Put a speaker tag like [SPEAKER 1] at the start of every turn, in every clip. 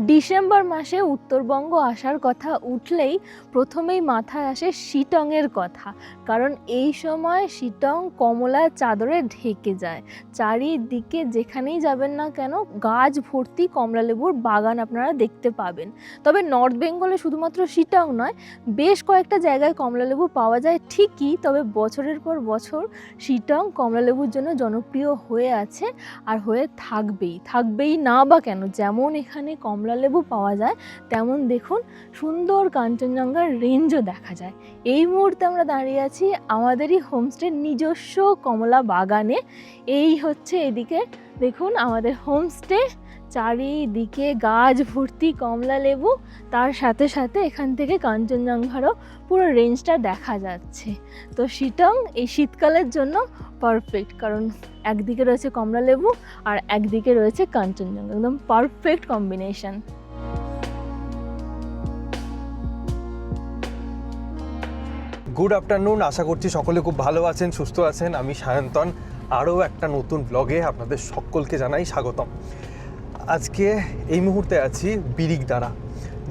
[SPEAKER 1] December মাসে উত্তরবঙ্গ আসার কথা উঠলেই প্রথমেই মাথায় আসে শিটংয়ের কথা। কারণ এই সময় শিটং কমলা চাদরে ঢেকে যায়। চারিদিকে যেখানেই যাবেন না কেন গাছ ভর্তি কমলালেবুর বাগান আপনারা দেখতে পাবেন। তবে নর্থ বেঙ্গলে শুধুমাত্র শিটং নয়, বেশ কয়েকটা জায়গায় কমলালেবু পাওয়া যায় ঠিকই, তবে বছরের পর বছর শিটং কমলালেবুর জন্য জনপ্রিয় হয়ে আছে আর হয়ে থাকবেই না বা কেন। যেমন এখানে কমলালেবু পাওয়া যায়, তেমন দেখুন সুন্দর কাঞ্চনজঙ্ঘার রেঞ্জও দেখা যায়। এই মুহূর্তে আমরা দাঁড়িয়ে আছি আমাদেরই হোমস্টের নিজস্ব কমলা বাগানে। এই হচ্ছে এদিকে দেখুন আমাদের হোমস্টে, চারিদিকে গাছ ভর্তি কমলা লেবু, তার সাথে সাথে এখান থেকে কাঞ্চনজঙ্ঘারও পুরো রেঞ্জটা দেখা যাচ্ছে। তো শিটং এই শীতকালের জন্য পারফেক্ট, কারণ একদিকে রয়েছে কমলা লেবু আর একদিকে রয়েছে কাঞ্চনজঙ্ঘা, একদম পারফেক্ট কম্বিনেশন।
[SPEAKER 2] গুড আফটারনুন, আশা করছি সকলে খুব ভালো আছেন, সুস্থ আছেন। আমি সায়ন্তন, আরও একটা নতুন ব্লগে আপনাদের সকলকে জানাই স্বাগতম। আজকে এই মুহূর্তে আছি বিরিকদারা,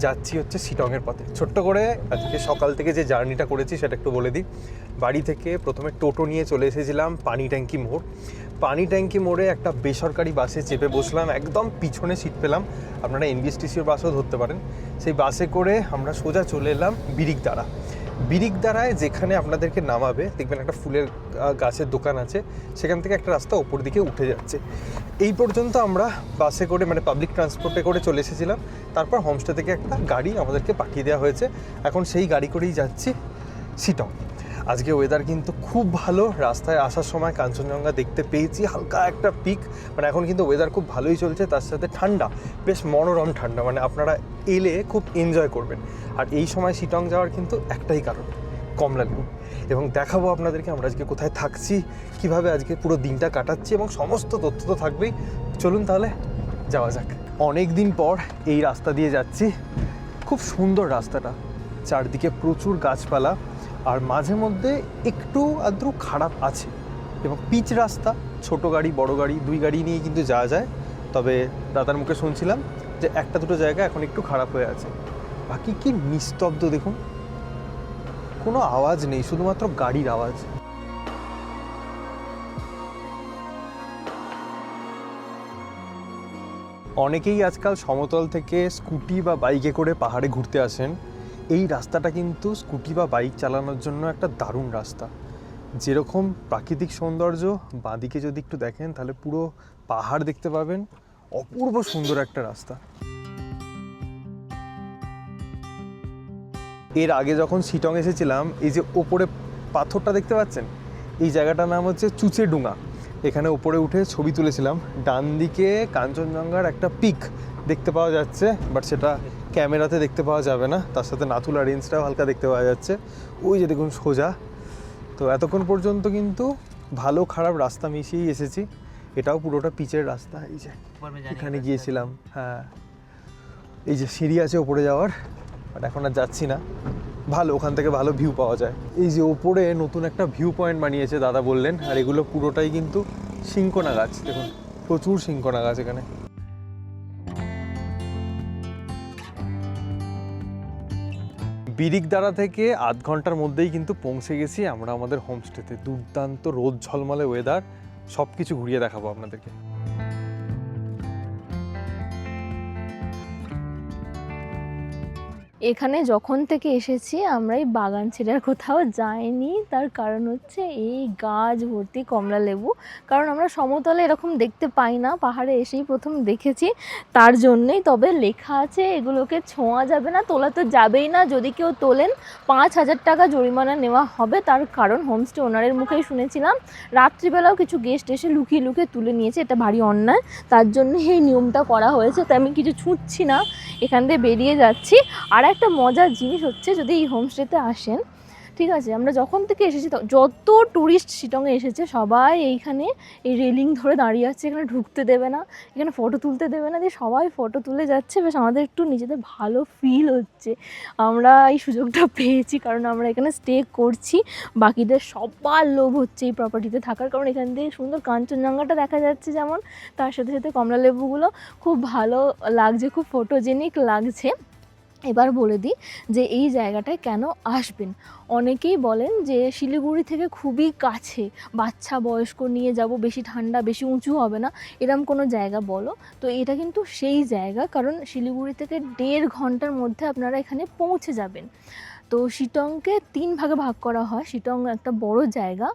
[SPEAKER 2] যাচ্ছি হচ্ছে শিটংয়ের পথে। ছোট্ট করে আজকে সকাল থেকে যে জার্নিটা করেছি সেটা একটু বলে দিই। বাড়ি থেকে প্রথমে টোটো নিয়ে চলে এসেছিলাম পানি ট্যাঙ্কি মোড়। পানি ট্যাঙ্কি মোড়ে একটা বেসরকারি বাসে চেপে বসলাম, একদম পিছনে সিট পেলাম। আপনারা এনবিএসটিসির বাসও ধরতে পারেন। সেই বাসে করে আমরা সোজা চলে এলাম বিরিকদারা। বিরিকদারায় যেখানে আপনাদেরকে নামাবে দেখবেন একটা ফুলের গাছের দোকান আছে, সেখান থেকে একটা রাস্তা ওপর দিকে উঠে যাচ্ছে। এই পর্যন্ত আমরা বাসে করে মানে পাবলিক ট্রান্সপোর্টে করে চলে এসেছিলাম। তারপর হোমস্টে থেকে একটা গাড়ি আমাদেরকে পাঠিয়ে দেওয়া হয়েছে, এখন সেই গাড়ি করেই যাচ্ছি শিটং। আজকে ওয়েদার কিন্তু খুব ভালো, রাস্তায় আসার সময় কাঞ্চনজঙ্ঘা দেখতে পেয়েছি, হালকা একটা পিক, মানে এখন কিন্তু ওয়েদার খুব ভালোই চলছে। তার সাথে ঠান্ডা, বেশ মনোরম ঠান্ডা, মানে আপনারা এলে খুব এনজয় করবেন। আর এই সময় শিটং যাওয়ার কিন্তু একটাই কারণ, কমলালেবু। এবং দেখাবো আপনাদেরকে আমরা আজকে কোথায় থাকছি, কিভাবে আজকে পুরো দিনটা কাটাচ্ছি, এবং সমস্ত তথ্য তো থাকবেই। চলুন তাহলে যাওয়া যাক। অনেক দিন পর এই রাস্তা দিয়ে যাচ্ছি, খুব সুন্দর রাস্তাটা, চারদিকে প্রচুর গাছপালা, আর মাঝে মধ্যে একটু আদ্রু খারাপ আছে, এবং পিচ রাস্তা, ছোট গাড়ি বড় গাড়ি দুই গাড়ি নিয়ে কিন্তু যাওয়া যায়। তবে দাদার মুখে শুনছিলাম যে একটা দুটো জায়গা এখন একটু খারাপ হয়ে আছে। বাকি কি নিস্তব্ধ দেখুন, কোনো আওয়াজ নেই, শুধুমাত্র গাড়ির আওয়াজ। অনেকেই আজকাল সমতল থেকে স্কুটি বা বাইকে করে পাহাড়ে ঘুরতে আসেন। এই রাস্তাটা কিন্তু স্কুটি বা বাইক চালানোর জন্য একটা দারুণ রাস্তা। যেরকম প্রাকৃতিক সৌন্দর্য, বাঁদিকে যদি একটু দেখেন তাহলে পুরো পাহাড় দেখতে পাবেন, অপূর্ব সুন্দর একটা রাস্তা। এর আগে যখন শিটং এসেছিলাম, এই যে ওপরে পাথরটা দেখতে পাচ্ছেন, এই জায়গাটার নাম হচ্ছে চুচেডুঙ্গা। এখানে ওপরে উঠে ছবি তুলেছিলাম। ডান দিকে কাঞ্চনজঙ্ঘার একটা পিক দেখতে পাওয়া যাচ্ছে, বাট সেটা ক্যামেরাতে দেখতে পাওয়া যাবে না। তার সাথে নাথুলা রেঞ্জটাও হালকা দেখতে পাওয়া যাচ্ছে, ওই যে দেখুন সোজা। তো এতক্ষণ পর্যন্ত কিন্তু ভালো খারাপ রাস্তা মিশিয়েই এসেছি। এটাও পুরোটা পিচের রাস্তা। এই যে এখানে গিয়েছিলাম, হ্যাঁ এই যে সিঁড়ি আছে ওপরে যাওয়ার, বাট এখন আর যাচ্ছি না। ভালো, ওখান থেকে ভালো ভিউ পাওয়া যায়। এই যে ওপরে নতুন একটা ভিউ পয়েন্ট বানিয়েছে দাদা বললেন, আর এগুলো পুরোটাই কিন্তু সিংকোনা গাছ। দেখুন প্রচুর সিংকোনা গাছ এখানে। বিরিকদারা থেকে আধ ঘন্টার মধ্যেই কিন্তু পৌঁছে গেছি আমরা আমাদের হোমস্টেতে। দুর্দান্ত রোদ ঝলমলে ওয়েদার, সব কিছু ঘুরিয়ে দেখাবো আপনাদেরকে।
[SPEAKER 1] এখানে যখন থেকে এসেছি আমরা এই বাগান ছেড়ে আর কোথাও যাইনি। তার কারণ হচ্ছে এই গাছ ভর্তি কমলা লেবু, কারণ আমরা সমতলে এরকম দেখতে পাই না, পাহাড়ে এসেই প্রথম দেখেছি, তার জন্যই। তবে লেখা আছে এগুলোকে ছোঁয়া যাবে না, তোলা তো যাবেই না, যদি কেউ তোলেন 5,000 টাকা জরিমানা নেওয়া হবে। তার কারণ হোমস্টে ওনারের মুখেই শুনেছিলাম রাত্রিবেলাও কিছু গেস্ট এসে লুকিয়ে লুকিয়ে তুলে নিয়েছে, এটা ভারী অন্যায়, তার জন্য এই নিয়মটা করা হয়েছে। তাই আমি কিছু ছুঁচ্ছি না, এখান দিয়ে বেরিয়ে যাচ্ছি। আর একটা মজার জিনিস হচ্ছে, যদি এই হোমস্টেতে আসেন ঠিক আছে, আমরা যখন থেকে এসেছি যত ট্যুরিস্ট শিটংয়ে এসেছে সবাই এইখানে এই রেলিং ধরে দাঁড়িয়ে আছে, এখানে ঢুকতে দেবে না, এখানে ফটো তুলতে দেবে না, দিয়ে সবাই ফটো তুলে যাচ্ছে। বেশ আমাদের একটু নিজেদের ভালো ফিল হচ্ছে, আমরা এই সুযোগটা পেয়েছি কারণ আমরা এখানে স্টে করছি। বাকিদের সবার লোভ হচ্ছে এই প্রপার্টিতে থাকার, কারণ এখান থেকে সুন্দর কাঞ্চনজঙ্ঘাটা দেখা যাচ্ছে যেমন, তার সাথে সাথে কমলালেবুগুলো খুব ভালো লাগছে, খুব ফটোজেনিক লাগছে। এবার বলে দিই যে এই জায়গাটায় কেন আসবেন। অনেকেই বলেন যে শিলিগুড়ি থেকে খুবই কাছে, বাচ্চা বয়স্ক নিয়ে যাব, বেশি ঠান্ডা, বেশি উঁচু হবে না, এরম কোনো জায়গা বলো। তো এটা কিন্তু সেই জায়গা, কারণ শিলিগুড়ি থেকে 1.5 ঘন্টার মধ্যে আপনারা এখানে পৌঁছে যাবেন। তো শিটংকে 3 ভাগে ভাগ করা হয়। শিটং একটা বড় জায়গা,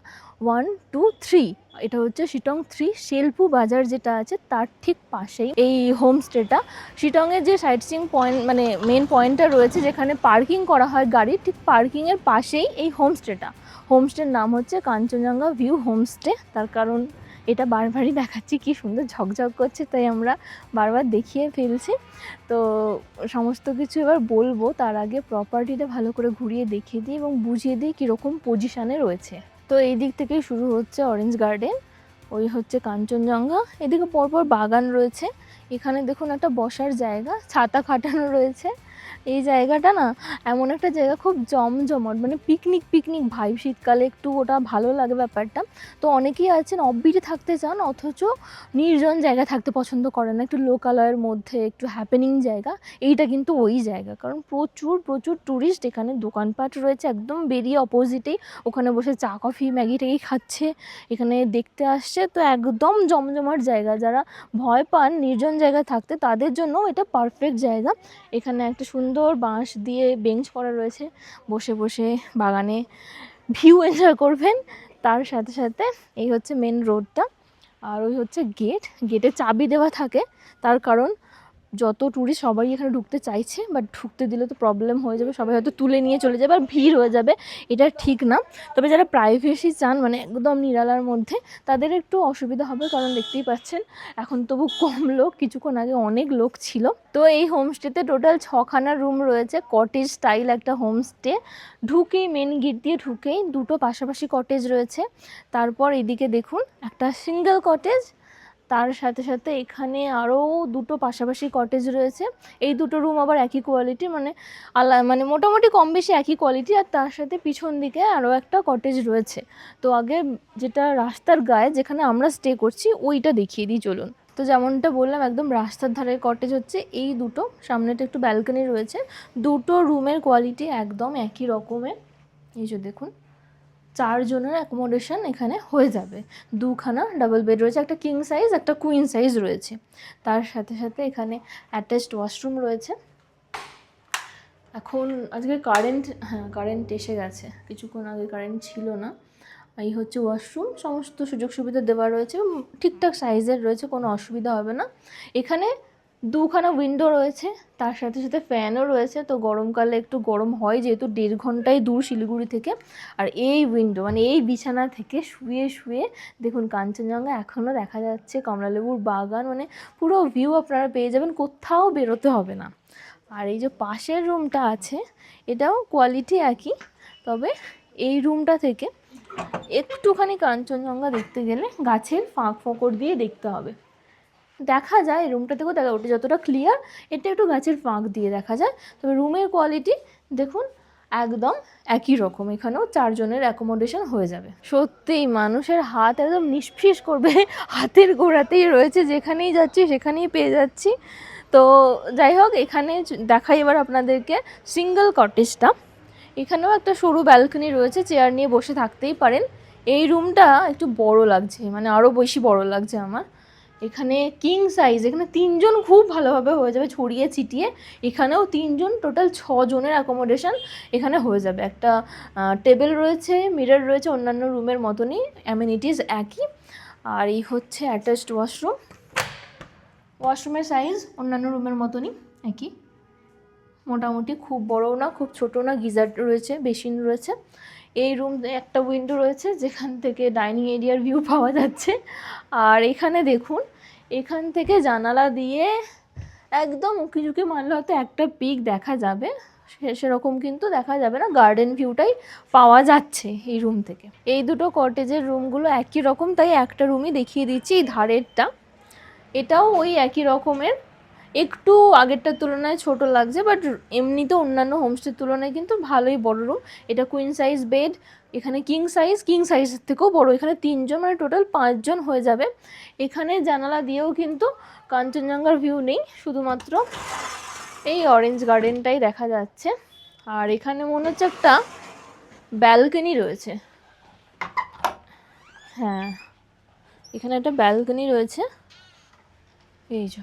[SPEAKER 1] 1, 2, 3। এটা হচ্ছে শিটং 3। শেলপু বাজার যেটা আছে তার ঠিক পাশেই এই হোমস্টেটা। শিটংয়ের যে সাইট সিইং পয়েন্ট মানে মেন পয়েন্টটা রয়েছে যেখানে পার্কিং করা হয় গাড়ি, ঠিক পার্কিংয়ের পাশেই এই হোমস্টেটা। হোমস্টের নাম হচ্ছে কাঞ্চনজঙ্ঘা ভিউ হোমস্টে। তার কারণ এটা বারবারই দেখাচ্ছি, কি সুন্দর ঝকঝক করছে, তাই আমরা বারবার দেখিয়ে ফেলছি। তো সমস্ত কিছু এবার বলবো, তার আগে প্রপার্টিটা ভালো করে ঘুরিয়ে দেখিয়ে দিই এবং বুঝিয়ে দিই কীরকম পজিশানে রয়েছে। তো এই দিক থেকেই শুরু হচ্ছে অরেঞ্জ গার্ডেন, ওই হচ্ছে কাঞ্চনজঙ্ঘা, এদিকে পরপর বাগান রয়েছে। এখানে দেখুন একটা বসার জায়গা, ছাতা খাটানো রয়েছে। এই জায়গাটা না এমন একটা জায়গা, খুব জমজমট, মানে পিকনিক পিকনিক ভাইব, শীতকালে একটু ওটা ভালো লাগে ব্যাপারটা। তো অনেকেই আছেন অফবিটে থাকতে চান অথচ নির্জন জায়গা থাকতে পছন্দ করেন না, একটু লোকালয়ের মধ্যে একটু হ্যাপেনিং জায়গা। এইটা কিন্তু ওই জায়গা, কারণ প্রচুর প্রচুর ট্যুরিস্ট, এখানে দোকানপাট রয়েছে একদম বেরিয়ে অপোজিটেই, ওখানে বসে চা কফি ম্যাগি ট্যাগি খাচ্ছে, এখানে দেখতে আসছে। তো একদম জমজমাট জায়গা, যারা ভয় পান নির্জন জায়গায় থাকতে তাদের জন্য এটা পারফেক্ট জায়গা। এখানে একটা সুন্দর বাঁশ দিয়ে বেঞ্চ করা রয়েছে, বসে বসে বাগানে ভিউ এনজয় করবেন। তার সাথে সাথে এই হচ্ছে মেন রোডটা, আর ওই হচ্ছে গেট, গেটে চাবি দেওয়া থাকে, তার কারণ যত ট্যুরিস্ট সবাই এখানে ঢুকতে চাইছে, বাট ঢুকতে দিলে তো প্রবলেম হয়ে যাবে, সবাই হয়তো তুলে নিয়ে চলে যাবে আর ভিড় হয়ে যাবে, এটা ঠিক না। তবে যারা প্রাইভেসি চান, মানে একদম নিরালার মধ্যে, তাদের একটু অসুবিধা হবে, কারণ দেখতেই পাচ্ছেন এখন তবু কম লোক, কিছুক্ষণ আগে অনেক লোক ছিল। তো এই হোমস্টেতে টোটাল 6খানা রুম রয়েছে, কটেজ স্টাইল একটা হোমস্টে। ঢুকেই মেন গেট দিয়ে ঢুকেই দুটো পাশাপাশি কটেজ রয়েছে, তারপর এদিকে দেখুন একটা সিঙ্গেল কটেজ, তার সাথে সাথে এখানে আরও দুটো পাশাপাশি কটেজ রয়েছে। এই দুটো রুম আবার একই কোয়ালিটি, মানে মানে মোটামুটি কম বেশি একই কোয়ালিটি। আর তার সাথে পিছন দিকে আরও একটা কটেজ রয়েছে। তো আগে যেটা রাস্তার গায়ে যেখানে আমরা স্টে করছি ওইটা দেখিয়ে দিই চলুন। তো যেমনটা বললাম একদম রাস্তার ধারের কটেজ হচ্ছে এই দুটো, সামনেটা একটু ব্যালকনি রয়েছে। দুটো রুমের কোয়ালিটি একদম একই রকমের। এই যে দেখুন, 4 জনের অ্যাকোমোডেশন এখানে হয়ে যাবে। 2খানা ডাবল বেড রয়েছে, একটা কিং সাইজ একটা কুইন সাইজ রয়েছে। তার সাথে সাথে এখানে অ্যাটাচড ওয়াশরুম রয়েছে। এখন আজকে কারেন্ট এসে গেছে, কিছুক্ষণ আগে কারেন্ট ছিল না। এই হচ্ছে ওয়াশরুম, সমস্ত সুযোগ সুবিধা দেওয়া রয়েছে, ঠিকঠাক সাইজের রয়েছে, কোনো অসুবিধা হবে না। এখানে 2খানা উইন্ডো রয়েছে, তার সাথে সাথে ফ্যানও রয়েছে। তো গরমকালে একটু গরম হয়, যেহেতু 1.5 ঘন্টাই দূর শিলিগুড়ি থেকে। আর এই উইন্ডো মানে এই বিছানা থেকে শুয়ে শুয়ে দেখুন কাঞ্চনজঙ্ঘা এখনও দেখা যাচ্ছে, কমলালেবুর বাগান, মানে পুরো ভিউ আপনারা পেয়ে যাবেন, কোথাও বেরোতে হবে না। আর এই যে পাশের রুমটা আছে, এটাও কোয়ালিটি একই, তবে এই রুমটা থেকে একটুখানি কাঞ্চনজঙ্ঘা দেখতে গেলে গাছের ফাঁক ফোকর দিয়ে দেখতে হবে। দেখা যায় এই রুমটা থেকেও দেখা, ওটা যতটা ক্লিয়ার, এটা একটু গাছের ফাঁক দিয়ে দেখা যায়। তবে রুমের কোয়ালিটি দেখুন একদম একই রকম, এখানেও 4 জনের অ্যাকোমোডেশন হয়ে যাবে। সত্যিই মানুষের হাত একদম নিষ্ফিস করবে, হাতের গোড়াতেই রয়েছে, যেখানেই যাচ্ছি সেখানেই পেয়ে যাচ্ছি। তো যাই হোক, এখানে দেখাই এবার আপনাদেরকে সিঙ্গেল কটেজটা। এখানেও একটা সরু ব্যালকনি রয়েছে, চেয়ার নিয়ে বসে থাকতেই পারেন। এই রুমটা একটু বড় লাগছে, মানে আরও বেশি বড় লাগছে আমার। এখানে কিং সাইজ, এখানে 3 জন খুব ভালোভাবে হয়ে যাবে ছড়িয়ে ছিটিয়ে। এখানেও 3 জন, টোটাল 6 জনের অ্যাকোমোডেশন এখানে হয়ে যাবে। একটা টেবিল রয়েছে, মিরর রয়েছে, অন্যান্য রুমের মতনই, অ্যামিনিটিস একই। আর এই হচ্ছে অ্যাটাচড ওয়াশরুম, ওয়াশরুমের সাইজ অন্যান্য রুমের মতনই একই, মোটামুটি খুব বড়ও না খুব ছোটো না। গিজার রয়েছে, বেসিন রয়েছে। এই রুম একটা উইন্ডো রয়েছে যেখান থেকে ডাইনিং এরিয়ার ভিউ পাওয়া যাচ্ছে। আর এখানে দেখুন, এখান থেকে জানালা দিয়ে একদম উঁকি ঝুঁকি মারলে হয়তো একটা পিক দেখা যাবে, সেরকম কিন্তু দেখা যাবে না, গার্ডেন ভিউটাই পাওয়া যাচ্ছে এই রুম থেকে। এই দুটো কটেজের রুমগুলো একই রকম, তাই একটা রুমই দেখিয়ে দিচ্ছি। এই ধারেরটা, এটাও ওই একই রকমের, একটু আগেরটার তুলনায় ছোট লাগছে, বাট এমনিতে অন্যান্য হোমস্টের তুলনায় কিন্তু ভালোই বড় রুম। এটা কুইন সাইজ বেড, এখানে কিং সাইজের থেকেও বড়, এখানে 3 জন মানে টোটাল 5 জন হয়ে যাবে। এখানে জানালা দিয়েও কিন্তু কাঞ্চনজঙ্ঘার ভিউ নেই, শুধুমাত্র এই অরেঞ্জ গার্ডেনটাই দেখা যাচ্ছে। আর এখানে মনে হচ্ছে একটা ব্যালকনি রয়েছে, হ্যাঁ এখানে একটা ব্যালকনি রয়েছে, এই যে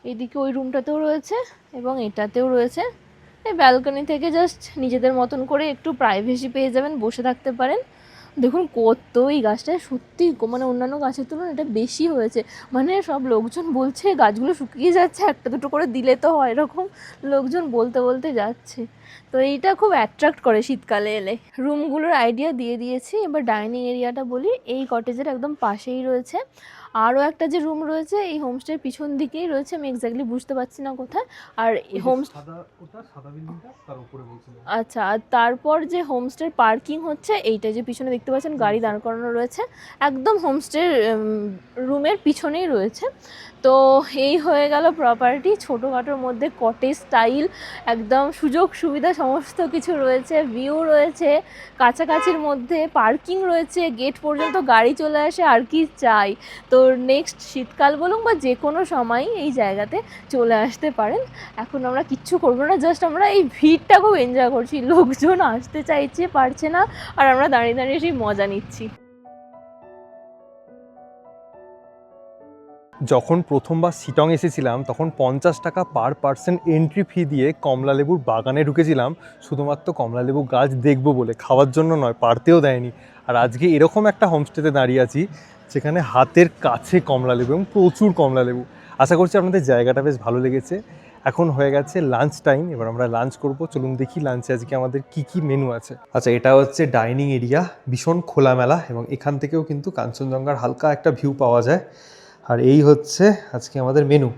[SPEAKER 1] এইদিকে ওই রুমটাতেও রয়েছে এবং এটাতেও রয়েছে। এই ব্যালকনি থেকে জাস্ট নিজেদের মতন করে একটু প্রাইভেসি পেয়ে যাবেন, বসে থাকতে পারেন। দেখুন কত এই গাছটা সত্যি মানে অন্যান্য গাছের তুলনায় এটা বেশি হয়েছে, মানে সব লোকজন বলছে গাছগুলো শুকিয়ে যাচ্ছে, একটা দুটো করে দিলে তো হয়, এরকম লোকজন বলতে বলতে যাচ্ছে। তো এইটা খুব অ্যাট্রাক্ট করে শীতকালে এলে। রুমগুলোর আইডিয়া দিয়ে দিয়েছি, এবার ডাইনিং এরিয়াটা বলি। এই কটেজের একদম পাশেই রয়েছে আরও একটা যে রুম রয়েছে, এই হোমস্টের পিছন দিকেই রয়েছে, আমি এক্স্যাক্টলি বুঝতে পারছি না কোথায়। আর আচ্ছা, আর তারপর যে হোমস্টের পার্কিং হচ্ছে এইটা যে পিছনে দেখতে পাচ্ছেন গাড়ি দাঁড় করানো রয়েছে, একদম হোমস্টের রুমের পিছনেই রয়েছে। তো এই হয়ে গেল প্রপার্টি, ছোটোখাটোর মধ্যে কটেজ স্টাইল, একদম সুযোগ সুবিধা সমস্ত কিছু রয়েছে, ভিউ রয়েছে, কাছাকাছির মধ্যে পার্কিং রয়েছে, গেট পর্যন্ত গাড়ি চলে আসে, আর কি চাই। তো নেক্সট শীতকাল বলুন বা যে কোনো সময় এই জায়গাতে চলে আসতে পারেন। এখন আমরা কিচ্ছু করবো না, জাস্ট আমরা এই ভিড়টা খুব এনজয় করছি, লোকজন আসতে চাইছে পারছে না, আর আমরা দাঁড়িয়ে দাঁড়িয়ে সেই মজা নিচ্ছি।
[SPEAKER 2] যখন প্রথমবার শিটং এসেছিলাম তখন 50 টাকা পার পার্সন এন্ট্রি ফি দিয়ে কমলালেবুর বাগানে ঢুকেছিলাম, শুধুমাত্র কমলালেবু গাছ দেখবো বলে, খাওয়ার জন্য নয়, পারতেও দেয়নি। আর আজকে এরকম একটা হোমস্টেতে দাঁড়িয়ে আছি যেখানে হাতের কাছে কমলালেবু এবং প্রচুর কমলালেবু। আশা করছি আপনাদের জায়গাটা বেশ ভালো লেগেছে। এখন হয়ে গেছে লাঞ্চ টাইম, এবার আমরা লাঞ্চ করব। চলুন দেখি লাঞ্চে আজকে আমাদের কি কি মেনু আছে। আচ্ছা, এটা হচ্ছে ডাইনিং এরিয়া, ভীষণ খোলামেলা এবং এখান থেকেও কিন্তু কাঞ্চনজঙ্ঘার হালকা একটা ভিউ পাওয়া যায়। আর এই হচ্ছে আজকে আমাদের মেনু।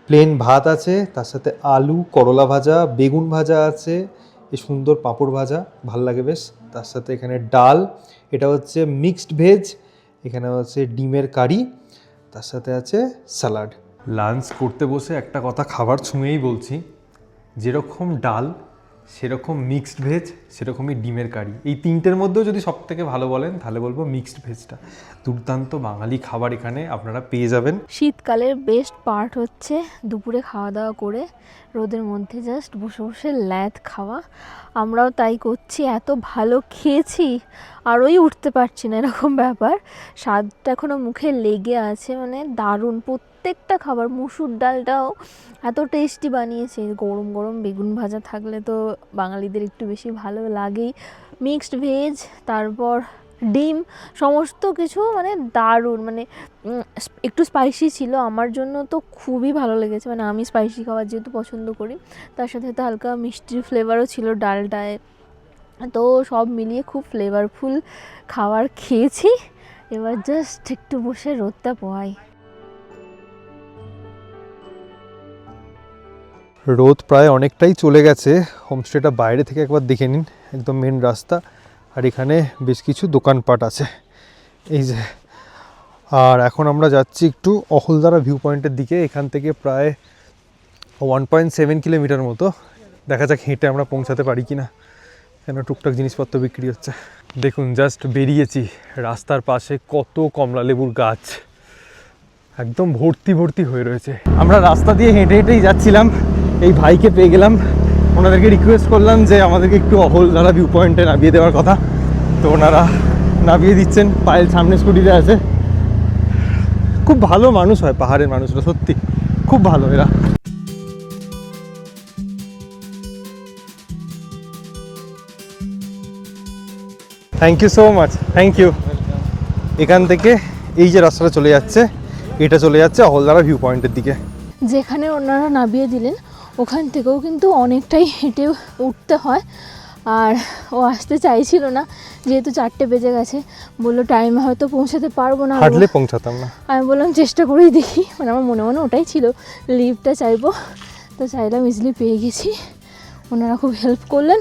[SPEAKER 2] প্লেন ভাত আছে, তার সাথে আলু করলা ভাজা, বেগুন ভাজা আছে, এই সুন্দর পাঁপড় ভাজা, ভাল লাগে বেশ। তার সাথে এখানে ডাল, এটা হচ্ছে মিক্সড ভেজ, এখানে হচ্ছে ডিমের কারি, তার সাথে আছে স্যালাড। লাঞ্চ করতে বসে একটা কথা খাবার ছুঁয়েই বলছি, যেরকম ডাল সেরকম মিক্সড ভেজ, সেরকমই ডিমের কারি, এই তিনটের মধ্যেও যদি সব থেকে ভালো বলেন তাহলে বলবো মিক্সড ভেজটা। দুর্দান্ত বাঙালি খাবার এখানে আপনারা পেয়ে যাবেন।
[SPEAKER 1] শীতকালের বেস্ট পার্ট হচ্ছে দুপুরে খাওয়া দাওয়া করে রোদের মধ্যে জাস্ট বসে বসে ল্যাদ খাওয়া। আমরাও তাই করছি, এত ভালো খেয়েছি আরোই উঠতে পারছি না, এরকম ব্যাপার। স্বাদটা এখনও মুখে লেগে আছে, মানে দারুণ প্রত্যেকটা খাবার। মুসুর ডালটাও এত টেস্টি বানিয়েছে, গরম গরম বেগুন ভাজা থাকলে তো বাঙালিদের একটু বেশি ভালো লাগেই। মিক্সড ভেজ, তারপর ডিম, সমস্ত কিছু মানে দারুণ, মানে একটু স্পাইসি ছিল, আমার জন্য তো খুবই ভালো লেগেছে, মানে আমি স্পাইসি খাবার যেহেতু পছন্দ করি। তার সাথে তো হালকা মিষ্টির ফ্লেভারও ছিল ডালটায়, তো সব মিলিয়ে খুব ফ্লেভারফুল খাবার খেয়েছি। এবার জাস্ট একটু বসে রোদটা পোহাই।
[SPEAKER 2] রোদ প্রায় অনেকটাই চলে গেছে, হোমস্টেটা বাইরে থেকে একবার দেখে নিন, একদম মেন রাস্তা, আর এখানে বেশ কিছু দোকানপাট আছে এই যে। আর এখন আমরা যাচ্ছি একটু অহলদারা ভিউ পয়েন্টের দিকে, এখান থেকে প্রায় 1.7 কিলোমিটার মতো। দেখা যাক হেঁটে আমরা পৌঁছাতে পারি কি না, কেন টুকটাক জিনিসপত্র বিক্রি হচ্ছে। দেখুন জাস্ট বেরিয়েছি, রাস্তার পাশে কত কমলালেবুর গাছ, একদম ভর্তি ভর্তি হয়ে রয়েছে। আমরা রাস্তা দিয়ে হেঁটে হেঁটেই যাচ্ছিলাম, এই ভাইকে পেয়ে গেলাম, ওনাদেরকে রিকোয়েস্ট করলাম যে আমাদেরকে একটু অহলদারা ভিউ পয়েন্টে নামিয়ে দেওয়ার কথা, তো ওনারা নামিয়ে দিচ্ছেন। পায়েল সামনে স্কুটিতে আছে। খুব ভালো মানুষ হয় পাহাড়ের মানুষরা, সত্যি খুব ভালো এরা। Thank you so much, thank you. এখান থেকে এই যে রাস্তাটা চলে যাচ্ছে, এটা চলে যাচ্ছে অহলদারা ভিউ পয়েন্টের দিকে।
[SPEAKER 1] যেখানে ওনারা নামিয়ে দিলেন ওখান থেকেও কিন্তু অনেকটাই হেঁটে উঠতে হয়, আর ও আসতে চাইছিল না, যেহেতু 4টে বেজে গেছে, বললো টাইমে হয়তো পৌঁছাতে পারবো না,
[SPEAKER 2] হাঁটলে পৌঁছাতাম না।
[SPEAKER 1] আমি বললাম চেষ্টা করেই দেখি, মানে আমার মনে মনে ওটাই ছিল, লিফটটা চাইবো, তো চাইলাম, ইজিলি পেয়ে গেছি। ওনারা খুব হেল্প করলেন।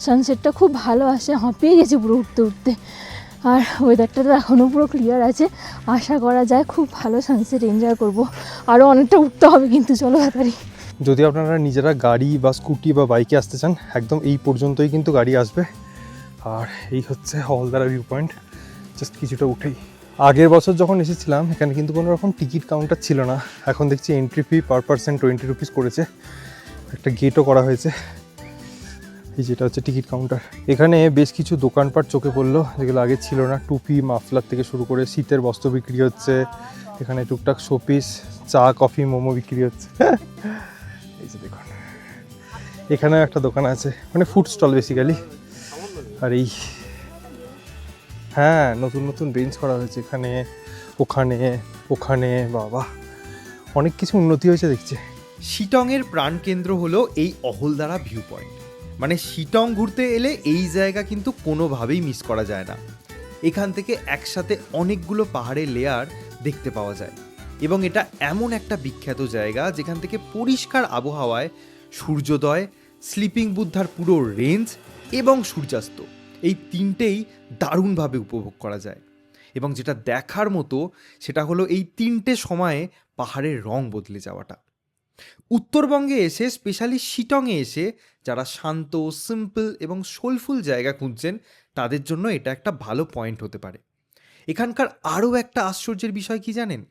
[SPEAKER 1] সানসেটটা খুব ভালো আসে, হাঁপিয়ে গেছে পুরো উঠতে উঠতে। আর ওয়েদারটা তো এখনও পুরো ক্লিয়ার আছে, আশা করা যায় খুব ভালো সানসেট এনজয় করব। আরও অনেকটা উঠতে হবে কিন্তু, চলো তাড়াতাড়ি।
[SPEAKER 2] যদি আপনারা নিজেরা গাড়ি বা স্কুটি বা বাইকে আসতে চান, একদম এই পর্যন্তই কিন্তু গাড়ি আসবে। আর এই হচ্ছে হলদারা ভিউ পয়েন্ট, জাস্ট কিছুটা উঠেই। আগের বছর যখন এসেছিলাম এখানে কিন্তু কোনো রকম টিকিট কাউন্টার ছিল না, এখন দেখছি entry fee per person 20 rupees করেছে, একটা গেটও করা হয়েছে। এই যেটা হচ্ছে টিকিট কাউন্টার। এখানে বেশ কিছু দোকানপাট চোখে পড়লো যেগুলো আগে ছিল না, টুপি মাফলার থেকে শুরু করে শীতের বস্ত্র বিক্রি হচ্ছে, এখানে টুকটাক শোপিস, চা কফি মোমো বিক্রি হচ্ছে। এই যে দেখুন, এখানেও একটা দোকান আছে, মানে ফুড স্টল বেসিক্যালি। আর এই হ্যাঁ, নতুন নতুন বেঞ্চ করা হয়েছে এখানে, ওখানে ওখানে, বাবা অনেক কিছু উন্নতি হয়েছে দেখছি।
[SPEAKER 3] শিটংয়ের প্রাণকেন্দ্র হলো এই অহলদারা ভিউ পয়েন্ট। মানে শিটং ঘুরতে এলে এই জায়গা কিন্তু কোনোভাবেই মিস করা যায় না। এখান থেকে একসাথে অনেকগুলো পাহাড়ের লেয়ার দেখতে পাওয়া যায়, এবং এটা এমন একটা বিখ্যাত জায়গা যেখান থেকে পরিষ্কার আবহাওয়ায় সূর্যোদয়, স্লিপিং বুদ্ধার পুরো রেঞ্জ এবং সূর্যাস্ত, এই তিনটেই দারুণভাবে উপভোগ করা যায়। এবং যেটা দেখার মতো সেটা হলো এই তিনটে সময়ে পাহাড়ের রং বদলে যাওয়াটা। উত্তরবঙ্গে এসে, স্পেশালি শিটংয়ে এসে যারা শান্ত, সিম্পল এবং সোলফুল জায়গা খুঁজছেন তাদের জন্য এটা একটা ভালো পয়েন্ট হতে পারে। এখানকার আরও একটা আশ্চর্যের বিষয় কি জানেন?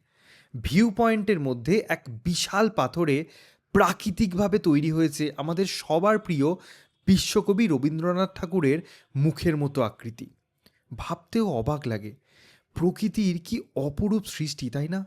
[SPEAKER 3] ভিউ পয়েন্টের মধ্যে এক বিশাল পাথরে প্রাকৃতিকভাবে তৈরি হয়েছে আমাদের সবার প্রিয় বিশ্বকবি রবীন্দ্রনাথ ঠাকুরের মুখের মতো আকৃতি। ভাবতেও অবাক লাগে, প্রকৃতির কি অপরূপ সৃষ্টি, তাই না?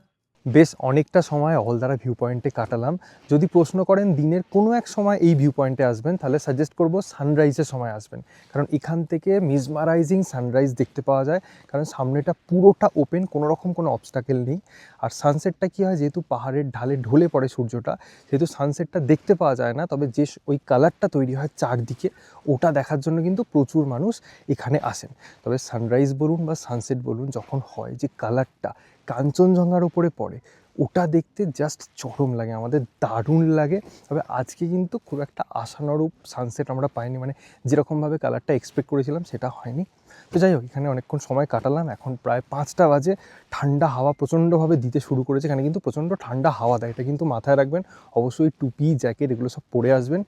[SPEAKER 2] বেশ অনেকটা সময় অহলদারা ভিউ পয়েন্টে কাটালাম। যদি প্রশ্ন করেন দিনের কোনো এক সময় এই ভিউ পয়েন্টে আসবেন, তাহলে সাজেস্ট করব সানরাইজের সময় আসবেন, কারণ এখান থেকে মিসমারাইজিং সানরাইজ দেখতে পাওয়া যায়। কারণ সামনেটা পুরোটা ওপেন, কোনো রকম কোনো অবস্টাকেল নেই। আর সানসেটটা কী হয়, যেহেতু পাহাড়ের ঢালে ঢলে পড়ে সূর্যটা, সেহেতু সানসেটটা দেখতে পাওয়া যায় না, তবে যে ওই কালারটা তৈরি হয় চারদিকে, ওটা দেখার জন্য কিন্তু প্রচুর মানুষ এখানে আসেন। তবে সানরাইজ বলুন বা সানসেট বলুন, যখন হয় যে কালারটা কাঞ্চনজঙ্ঘার উপরে পড়ে, ওটা দেখতে জাস্ট চরম লাগে, আমাদের দারুণ লাগে। তবে আজকে কিন্তু খুব একটা আশানুরূপ সানসেট আমরা পাইনি, মানে যেরকমভাবে কালারটা এক্সপেক্ট করেছিলাম সেটা হয়নি। তো যাই হোক, এখানে অনেকক্ষণ সময় কাটালাম। এখন প্রায় 5টা বাজে, ঠান্ডা হাওয়া প্রচণ্ডভাবে দিতে শুরু করেছে। এখানে কিন্তু প্রচণ্ড ঠান্ডা হাওয়া দেয়, এটা কিন্তু মাথায় রাখবেন। অবশ্যই টুপি, জ্যাকেট এগুলো সব পরে আসবেন।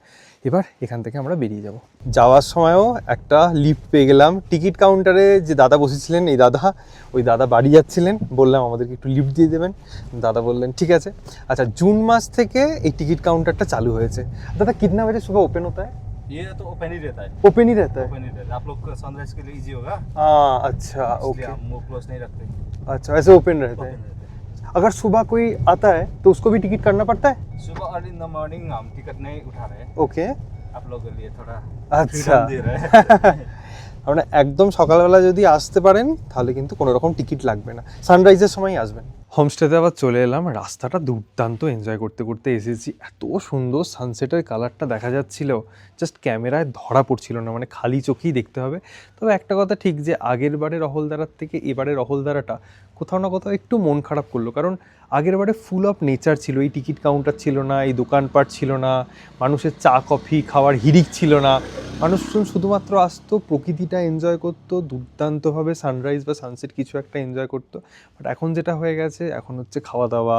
[SPEAKER 2] এবার এখান থেকে আমরা বেরিয়ে যাব। যাওয়ার সময়ও একটা লিফট পেয়ে গেলাম। টিকিট কাউন্টারে যে দাদা বসেছিলেন, ওই দাদা বাড়ি যাচ্ছিলেন, বললাম আমাদেরকে একটু লিফট দিয়ে দেবেন। দাদা বললেন ঠিক আছে। আচ্ছা, জুন মাস থেকে এই টিকিট কাউন্টারটা চালু হয়েছে। দাদা कितना बजे सुबह ओपन होता है?
[SPEAKER 4] ये तो ओपन ही रहता है।
[SPEAKER 2] ओपन ही रहता है?
[SPEAKER 4] ओपन ही रहता है। आप लोग को सनराइज के लिए इजी होगा,
[SPEAKER 2] हाँ, अच्छा,
[SPEAKER 4] इसलिए
[SPEAKER 2] ओके।
[SPEAKER 4] हम वो क्लोज नहीं रखते।
[SPEAKER 2] अच्छा, ऐसे ओपन रहता है।
[SPEAKER 4] ओपन रहते हैं।
[SPEAKER 2] अगर सुबह कोई आता है तो उसको भी टिकट करना पड़ता है?
[SPEAKER 4] सुबह अर्ली इन द मॉर्निंग हम टिकट नहीं उठा रहे हैं,
[SPEAKER 2] ओके,
[SPEAKER 4] आप लोगों के लिए थोड़ा
[SPEAKER 2] अच्छा।
[SPEAKER 4] freedom दे रहे हैं।
[SPEAKER 2] আপনারা একদম সকালবেলা যদি আসতে পারেন তাহলে কিন্তু কোনো রকম টিকিট লাগবে না, সানরাইজের সময় আসবেন। হোমস্টেতে আবার চলে এলাম। রাস্তাটা দুর্দান্ত এনজয় করতে করতে এসেছি। এত সুন্দর সানসেটের কালারটা দেখা যাচ্ছিল, জাস্ট ক্যামেরায় ধরা পড়ছিল না, মানে খালি চোখেই দেখতে হবে। তবে একটা কথা ঠিক, যে আগের বারের অহলদারার থেকে এবারের অহলদারাটা কোথাও না কোথাও একটু মন খারাপ করলো, কারণ আগের বারে ফুল অফ নেচার ছিল, এই টিকিট কাউন্টার ছিল না, এই দোকানপাট ছিল না, মানুষের চা কফি খাওয়ার হিড়িক ছিল না। মানুষজন শুধুমাত্র আসতো, প্রকৃতিটা এনজয় করতো, দুর্দান্তভাবে সানরাইজ বা সানসেট কিছু একটা এনজয় করতো। বাট এখন যেটা হয়ে গেছে, এখন হচ্ছে খাওয়া দাওয়া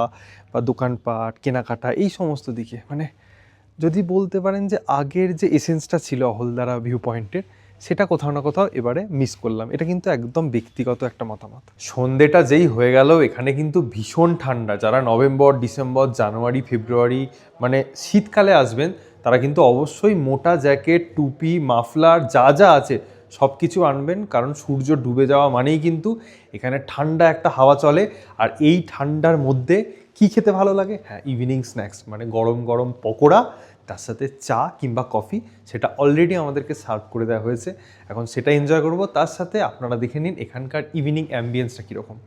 [SPEAKER 2] বা দোকানপাট, কেনাকাটা, এই সমস্ত দিকে, মানে যদি বলতে পারেন যে আগের যে এসেন্সটা ছিল অহলদারা ভিউ পয়েন্টের, সেটা কোথাও না কোথাও এবারে মিস করলাম। এটা কিন্তু একদম ব্যক্তিগত একটা মতামত। সন্ধ্যেটা যেই হয়ে গেল, এখানে কিন্তু ভীষণ ঠান্ডা। যারা নভেম্বর, ডিসেম্বর, জানুয়ারি, ফেব্রুয়ারি মানে শীতকালে আসবেন, তারা কিন্তু অবশ্যই মোটা জ্যাকেট, টুপি, মাফলার যা যা আছে সব কিছু আনবেন, কারণ সূর্য ডুবে যাওয়া মানেই কিন্তু এখানে ঠান্ডা একটা হাওয়া চলে। আর এই ঠান্ডার মধ্যে কি খেতে ভালো লাগে? হ্যাঁ, ইভিনিং স্ন্যাক্স, মানে গরম গরম পকোড়া, তার সাথে চা কিংবা কফি, সেটা অলরেডি আমাদেরকে সার্ভ করে দেওয়া হয়েছে। এখন সেটা এনজয় করব। তার সাথে আপনারা দেখে নিন এখানকার ইভিনিং অ্যাম্বিয়েন্সটা কীরকম।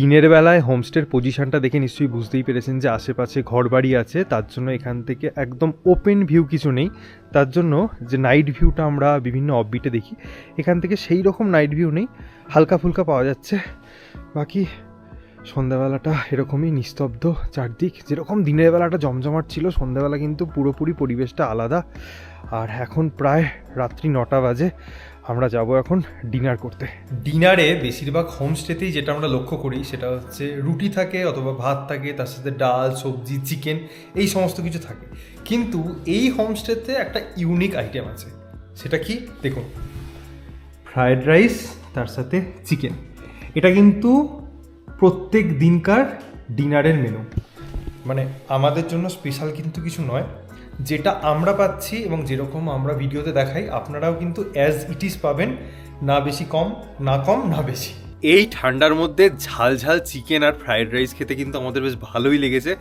[SPEAKER 2] দিনের বেলায় হোমস্টের পজিশনটা দেখে নিশ্চয়ই বুঝতেই পেরেছেন যে আশেপাশে ঘরবাড়ি আছে, তার জন্য এখান থেকে একদম ওপেন ভিউ কিছু নেই। তার জন্য যে নাইট ভিউটা আমরা বিভিন্ন অফবিটে দেখি, এখান থেকে সেই রকম নাইট ভিউ নেই, হালকা ফুলকা পাওয়া যাচ্ছে। বাকি সন্ধ্যাবেলাটা এরকমই নিস্তব্ধ চারদিক। যেরকম দিনের বেলাটা জমজমাট ছিল, সন্ধ্যাবেলা কিন্তু পুরোপুরি পরিবেশটা আলাদা। আর এখন প্রায় রাত্রি 9টা বাজে, আমরা যাব এখন ডিনার করতে। ডিনারে বেশিরভাগ হোমস্টেতেই যেটা আমরা লক্ষ্য করি সেটা হচ্ছে রুটি থাকে অথবা ভাত থাকে, তার সাথে ডাল, সবজি, চিকেন, এই সমস্ত কিছু থাকে। কিন্তু এই হোমস্টেতে একটা ইউনিক আইটেম আছে। সেটা কি দেখুন, ফ্রায়েড রাইস তার সাথে চিকেন। এটা কিন্তু প্রত্যেক দিনকার ডিনারের মেনু, মানে আমাদের জন্য স্পেশাল কিন্তু কিছু নয়। যেটা আমরা পাচ্ছি এবং যেরকম আমরা ভিডিওতে দেখাই, আপনারাও কিন্তু অ্যাজ ইট ইজ পাবেন, না বেশি কম, না কম না বেশি। এই ঠান্ডার মধ্যে ঝাল ঝাল চিকেন আর ফ্রায়েড রাইস খেতে কিন্তু আমাদের বেশ ভালোই লেগেছে,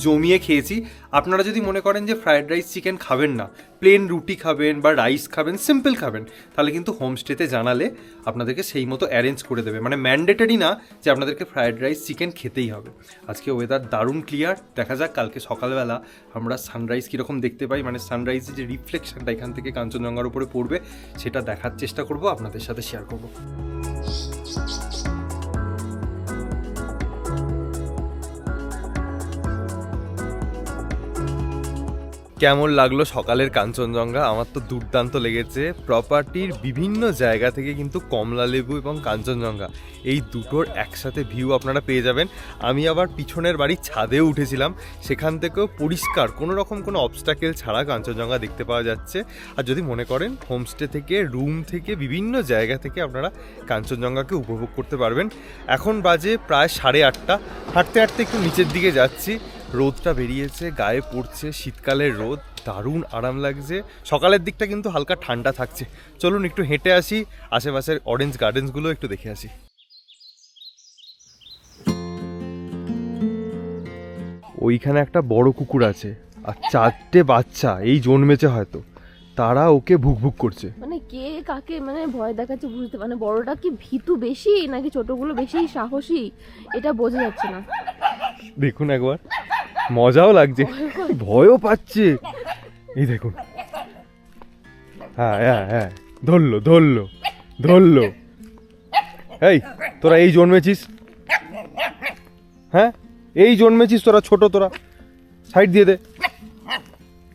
[SPEAKER 2] জমিয়ে খেয়েছি। আপনারা যদি মনে করেন যে ফ্রায়েড রাইস চিকেন খাবেন না, প্লেন রুটি খাবেন বা রাইস খাবেন, সিম্পল খাবেন, তাহলে কিন্তু হোমস্টেতে জানালে আপনাদেরকে সেই মতো অ্যারেঞ্জ করে দেবে। মানে ম্যান্ডেটরি না যে আপনাদেরকে ফ্রায়েড রাইস চিকেন খেতেই হবে। আজকে ওয়েদার দারুণ ক্লিয়ার, দেখা যাক কালকে সকালবেলা আমরা সানরাইজ কীরকম দেখতে পাই, মানে সানরাইজের যে রিফ্লেকশনটা এখান থেকে কাঞ্চনজঙ্ঘার উপরে পড়বে সেটা দেখার চেষ্টা করব, আপনাদের সাথে শেয়ার করব। কেমন লাগলো সকালের কাঞ্চনজঙ্ঘা? আমার তো দুর্দান্ত লেগেছে। প্রপার্টির বিভিন্ন জায়গা থেকে কিন্তু কমলালেবু এবং কাঞ্চনজঙ্ঘা এই দুটোর একসাথে ভিউ আপনারা পেয়ে যাবেন। আমি আবার পিছনের বাড়ির ছাদেও উঠেছিলাম, সেখান থেকেও পরিষ্কার কোনো রকম কোনো অবস্টাকেল ছাড়া কাঞ্চনজঙ্ঘা দেখতে পাওয়া যাচ্ছে। আর যদি মনে করেন হোমস্টে থেকে, রুম থেকে, বিভিন্ন জায়গা থেকে আপনারা কাঞ্চনজঙ্ঘাকে উপভোগ করতে পারবেন। এখন বাজে প্রায় 8:30, হাঁটতে হাঁটতে একটু নিচের দিকে যাচ্ছি। রোদটা বেরিয়েছে, গায়ে পড়ছে শীতকালের রোদ, দারুণ আরাম লাগছে। সকালের দিকটা কিন্তু হালকা ঠান্ডা থাকছে। চলুন একটু হেঁটে আসি, আশেপাশের অরেঞ্জ গার্ডেন্সগুলো একটু দেখে আসি। ওইখানে একটা বড় কুকুর আছে আর 4টে বাচ্চা এই জন্মেছে হয়তো, তারা ওকে ভুকভুক করছে।
[SPEAKER 1] মানে কে কাকে মানে ভয় দেখাচ্ছে বুঝতে, মানে বড়টা কি ভীতু বেশি নাকি ছোটগুলো বেশি সাহসী, এটা বোঝা যাচ্ছে না।
[SPEAKER 2] দেখুন একবার, মজাও লাগছে, ভয়ও পাচ্ছে। এই দেখুন, হ্যাঁ হ্যাঁ হ্যাঁ, ধরলো ধরলো ধরলো। এই তোরা এই জন্মেছিস, হ্যাঁ এই জন্মেছিস তোরা, ছোট তোরা, সাইড দিয়ে দে।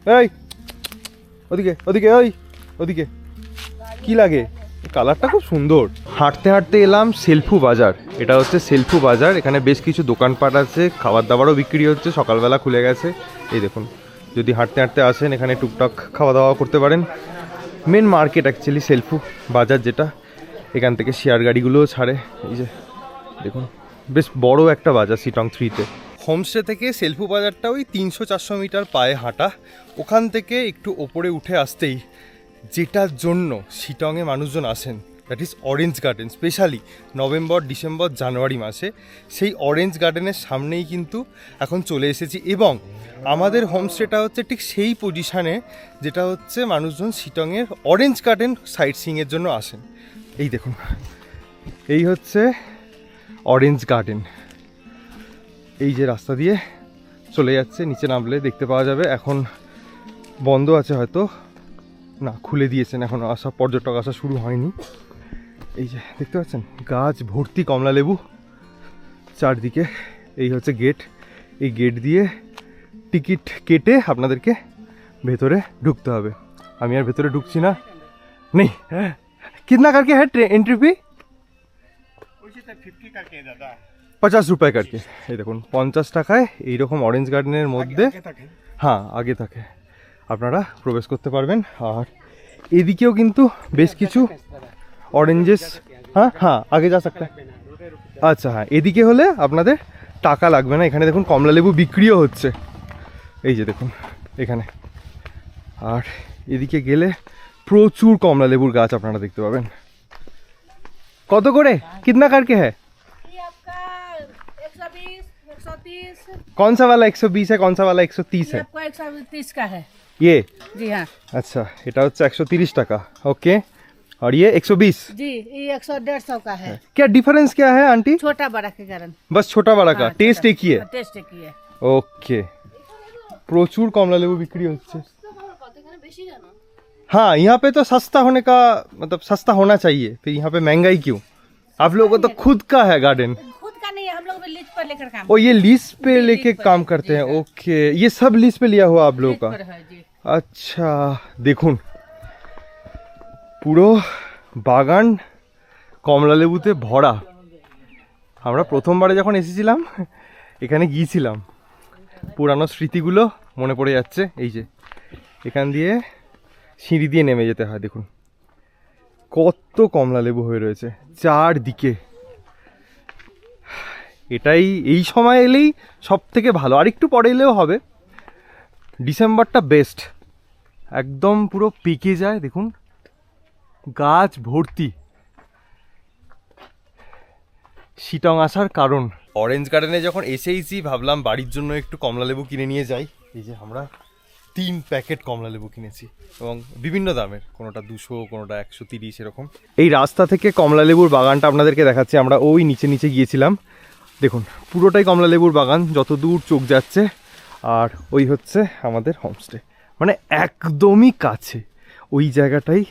[SPEAKER 2] এই ওদিকে ওদিকে, ওই ওদিকে। কি লাগে? কালারটা খুব সুন্দর। হাঁটতে হাঁটতে এলাম সেলফু বাজার। এটা হচ্ছে সেলফু বাজার, এখানে বেশ কিছু দোকানপাট আছে, খাবার দাবারও বিক্রি হচ্ছে, সকালবেলা খুলে গেছে। এই দেখুন, যদি হাঁটতে হাঁটতে আসেন এখানে টুকটাক খাওয়া দাওয়া করতে পারেন। মেন মার্কেট অ্যাকচুয়ালি সেলফু বাজার যেটা, এখান থেকে শেয়ার গাড়িগুলোও ছাড়ে। এই যে দেখুন, বেশ বড় একটা বাজার শিটং 3-তে। হোমস্টে থেকে সেলফু বাজারটা ওই 300-400 মিটার পায়ে হাঁটা। ওখান থেকে একটু ওপরে উঠে আসতেই যেটার জন্য শিটংয়ে মানুষজন আসেন, that is orange garden. Specially November, December, January মাসে সেই অরেঞ্জ গার্ডেনের সামনেই কিন্তু এখন চলে এসেছি। এবং আমাদের হোমস্টেটা হচ্ছে ঠিক সেই পজিশানে যেটা হচ্ছে মানুষজন শিটংয়ের অরেঞ্জ গার্ডেন সাইট সিইংয়ের জন্য আসেন। এই দেখুন, এই হচ্ছে অরেঞ্জ গার্ডেন। এই যে রাস্তা দিয়ে চলে যাচ্ছে, নিচে নামলে দেখতে পাওয়া যাবে। এখন বন্ধ আছে হয়তো, না খুলে দিয়েছেন, এখন আসা পর্যটক আসা শুরু হয়নি। এই যে দেখতে পাচ্ছেন, গাছ ভর্তি কমলা লেবু চারদিকে। এই হচ্ছে গেট, এই গেট দিয়ে টিকিট কেটে আপনাদেরকে ভেতরে ঢুকতে হবে। আমি আর ভেতরে ঢুকছি না। নেই, কিतना करके है एंट्री फी? 50 रुपए करके। এই দেখুন 50 টাকায় এইরকম অরেঞ্জ গার্ডেনের মধ্যে, হ্যাঁ আগে থাকে, আপনারা প্রবেশ করতে পারবেন। আর এদিকেও কিন্তু বেশ কিছু অরেঞ্জেস, হ্যাঁ হ্যাঁ আগে যা सकता है। আচ্ছা হ্যাঁ, এদিকে হলে আপনাদের টাকা লাগবে না। এখানে দেখুন কমলা লেবু বিক্রিও হচ্ছে, এই যে দেখুন এখানে। আর এদিকে গেলে প্রচুর কমলা লেবুর গাছ আপনারা দেখতে পাবেন। কত করে? कितना करके है? कौन सा वाला 120 है, कौन सा वाला 130 है?
[SPEAKER 5] आपको 130 का है।
[SPEAKER 2] ये
[SPEAKER 5] जी हाँ।
[SPEAKER 2] আচ্ছা, এটা হচ্ছে 130 টাকা। ওকে, और ये 120।
[SPEAKER 5] जी ये 100-150 का है,
[SPEAKER 2] क्या डिफरेंस क्या है आंटी?
[SPEAKER 5] छोटा बड़ा के कारण।
[SPEAKER 2] बस छोटा बड़ा का
[SPEAKER 5] हाँ,
[SPEAKER 2] टेस्ट
[SPEAKER 5] छोटा।
[SPEAKER 2] एक ही है।
[SPEAKER 5] हाँ, टेस्ट एक ही है।
[SPEAKER 2] ओके, প্রচুর কমলা লেবু বিক্রি হচ্ছে। हाँ, यहाँ पे तो सस्ता होने का मतलब सस्ता होना चाहिए, फिर यहाँ पे महंगाई क्यों? आप लोगों को तो खुद का है गार्डन।
[SPEAKER 5] खुद का नहीं है, हम लोग भी लीज पर लेकर काम
[SPEAKER 2] ओ ये लीज पे लेके
[SPEAKER 5] लीज पर,
[SPEAKER 2] काम करते हैं।
[SPEAKER 5] जी, हाँ।
[SPEAKER 2] ओके, ये सब लीज पे लिया हुआ आप लोगों का?
[SPEAKER 5] पर है जी।
[SPEAKER 2] আচ্ছা, দেখুন পুরো বাগান কমলা লেবুতে ভরা। আমরা প্রথমবারে যখন এসেছিলাম এখানে গিয়েছিলাম, পুরানো স্মৃতিগুলো মনে পড়ে যাচ্ছে। এই যে এখান দিয়ে সিঁড়ি দিয়ে নেমে যেতে হয়, দেখুন কত কমলা লেবু হয়ে রয়েছে চারদিকে। এটাই এই সময় এলেই সব থেকে ভালো, আর একটু পরে এলেও হবে। ডিসেম্বরটা বেস্ট, একদম পুরো পেকে যায়, দেখুন গাছ ভর্তি। শিটং আসার কারণ, অরেঞ্জ গার্ডেনে যখন এসেইছি ভাবলাম বাড়ির জন্য একটু কমলা লেবু কিনে নিয়ে যাই। এই যে আমরা 3 প্যাকেট কমলা লেবু কিনেছি এবং বিভিন্ন দামের, কোনোটা 200, কোনোটা 130 এরকম। এই রাস্তা থেকে কমলা লেবুর বাগানটা আপনাদেরকে দেখাচ্ছি। আমরা ওই নিচে নিচে গিয়েছিলাম, দেখুন পুরোটাই কমলা লেবুর বাগান যত দূর চোখ যাচ্ছে। আর ওই হচ্ছে আমাদের হোমস্টে, মানে একদমই কাছে ওই জায়গাটাই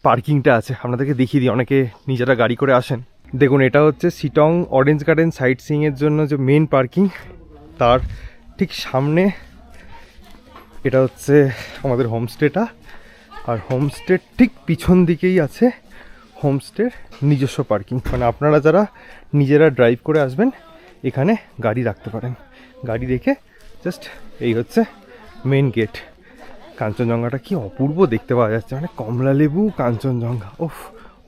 [SPEAKER 2] পার্কিংটা আছে। আপনাদেরকে দেখিয়ে দিই, অনেকে নিজেরা গাড়ি করে আসেন। দেখুন এটা হচ্ছে শিটং অরেঞ্জ গার্ডেন সাইট সিইংয়ের জন্য যে মেন পার্কিং, তার ঠিক সামনে এটা হচ্ছে আমাদের হোমস্টেটা। আর হোমস্টের ঠিক পিছন দিকেই আছে হোমস্টের নিজস্ব পার্কিং, মানে আপনারা যারা নিজেরা ড্রাইভ করে আসবেন এখানে গাড়ি রাখতে পারেন। গাড়ি রেখে জাস্ট এই হচ্ছে মেন গেট। কাঞ্চনজঙ্ঘাটা কি অপূর্ব দেখতে পাওয়া যাচ্ছে, মানে কমলা লেবু কাঞ্চনজঙ্ঘা, ওফ